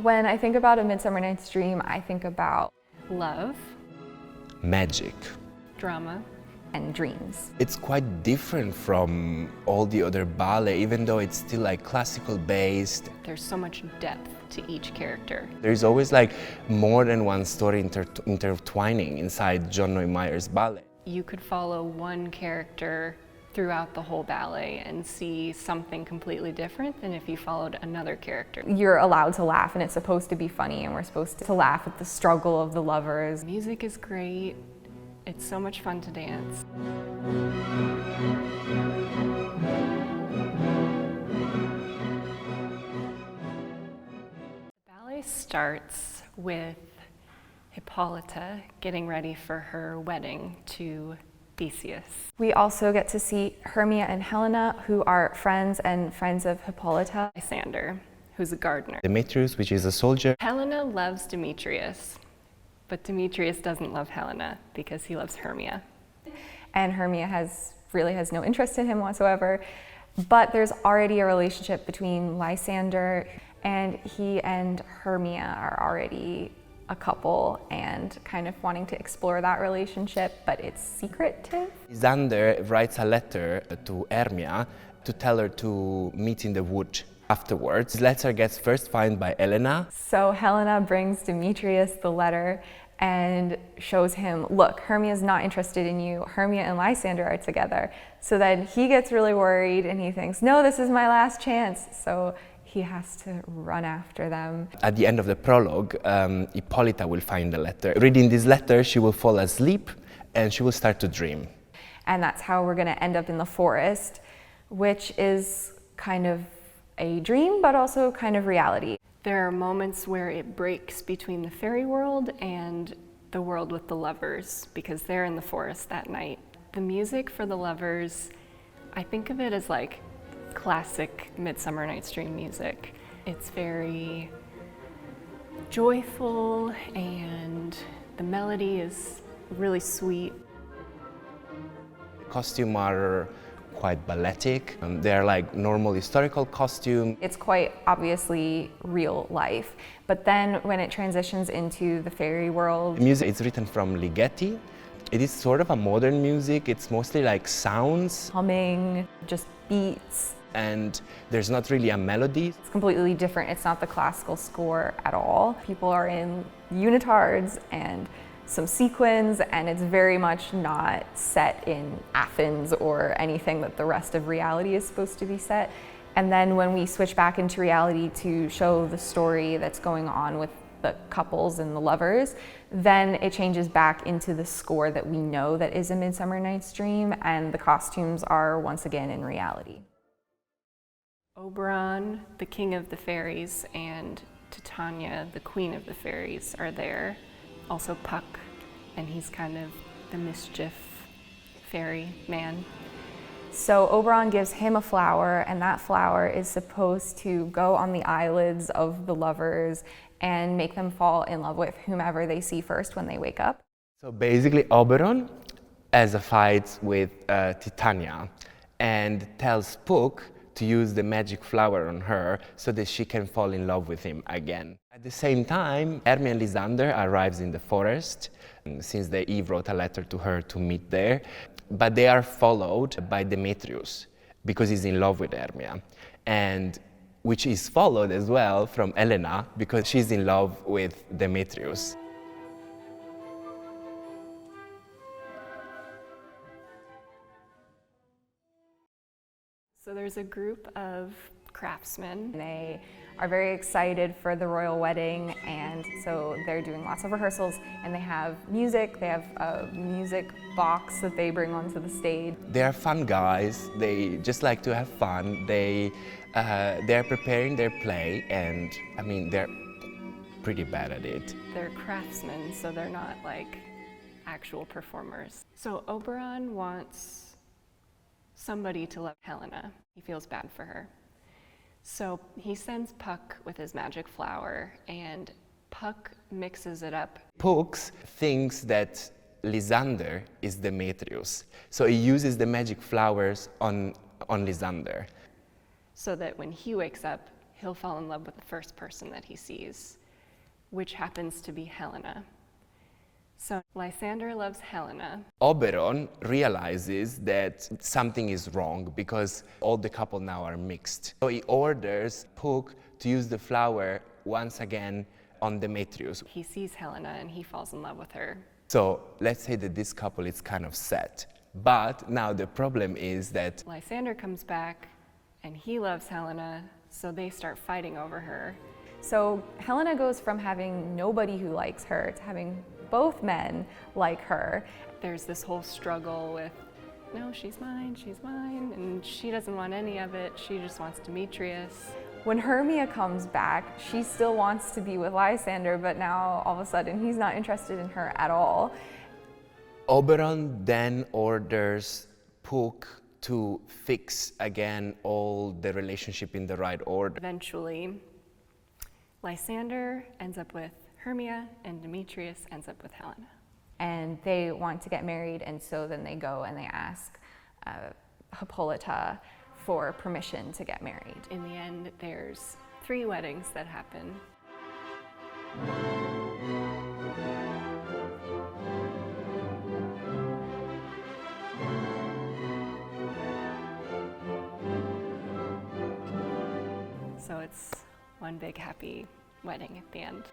When I think about A Midsummer Night's Dream, I think about love, magic, drama, and dreams. It's quite different from all the other ballet, even though it's still like classical based. There's so much depth to each character. There's always like more than one story intertwining inside John Neumeier's ballet. You could follow one character throughout the whole ballet and see something completely different than if you followed another character. You're allowed to laugh, and it's supposed to be funny, and we're supposed to laugh at the struggle of the lovers. Music is great. It's so much fun to dance. The ballet starts with Hippolyta getting ready for her wedding to Theseus. We also get to see Hermia and Helena, who are friends of Hippolyta. Lysander, who's a gardener. Demetrius, which is a soldier. Helena loves Demetrius, but Demetrius doesn't love Helena because he loves Hermia. And Hermia really has no interest in him whatsoever. But there's already a relationship between Lysander, and he and Hermia are already a couple and kind of wanting to explore that relationship, but it's secretive. Lysander writes a letter to Hermia to tell her to meet in the wood afterwards. This letter gets first found by Helena. So Helena brings Demetrius the letter and shows him, look, Hermia's not interested in you. Hermia and Lysander are together. So then he gets really worried and he thinks, no, this is my last chance. So he has to run after them. At the end of the prologue, Hippolyta will find the letter. Reading this letter, she will fall asleep and she will start to dream. And that's how we're gonna end up in the forest, which is kind of a dream, but also kind of reality. There are moments where it breaks between the fairy world and the world with the lovers, because they're in the forest that night. The music for the lovers, I think of it as like classic Midsummer Night's Dream music. It's very joyful and the melody is really sweet. Costumes are quite balletic. They're like normal historical costume. It's quite obviously real life. But then when it transitions into the fairy world, The music is written from Ligeti. It is sort of a modern music. It's mostly like sounds. humming, just beats. And there's not really a melody. It's completely different. It's not the classical score at all. People are in unitards and some sequins, and it's very much not set in Athens or anything that the rest of reality is supposed to be set. And then when we switch back into reality to show the story that's going on with the couples and the lovers, then it changes back into the score that we know that is A Midsummer Night's Dream, and the costumes are once again in reality. Oberon, the king of the fairies, and Titania, the queen of the fairies, are there. Also Puck, and he's kind of the mischief fairy man. So Oberon gives him a flower, and that flower is supposed to go on the eyelids of the lovers and make them fall in love with whomever they see first when they wake up. So basically Oberon has a fight with Titania and tells Puck to use the magic flower on her so that she can fall in love with him again. At the same time, Hermia and Lysander arrives in the forest, since Eve wrote a letter to her to meet there, but they are followed by Demetrius because he's in love with Hermia, and which is followed as well from Helena because she's in love with Demetrius. So there's a group of craftsmen. They are very excited for the royal wedding, and so they're doing lots of rehearsals, and they have music. They have a music box that they bring onto the stage. They are fun guys. They just like to have fun. They're preparing their play, and I mean they're pretty bad at it. They're craftsmen, so they're not like actual performers. So Oberon wants somebody to love Helena. He feels bad for her. So he sends Puck with his magic flower, and Puck mixes it up. Puck thinks that Lysander is Demetrius, so he uses the magic flowers on Lysander. So that when he wakes up, he'll fall in love with the first person that he sees, which happens to be Helena. So Lysander loves Helena. Oberon realizes that something is wrong because all the couple now are mixed. So he orders Puck to use the flower once again on Demetrius. He sees Helena and he falls in love with her. So let's say that this couple is kind of set. But now the problem is that Lysander comes back and he loves Helena, so they start fighting over her. So Helena goes from having nobody who likes her to having both men like her. There's this whole struggle with, no, she's mine, and she doesn't want any of it, she just wants Demetrius. When Hermia comes back, she still wants to be with Lysander, but now all of a sudden he's not interested in her at all. Oberon then orders Puck to fix again all the relationship in the right order. Eventually, Lysander ends up with Hermia and Demetrius ends up with Helena. And they want to get married, and so then they go and they ask Hippolyta for permission to get married. In the end, there's 3 weddings that happen. So it's one big happy wedding at the end.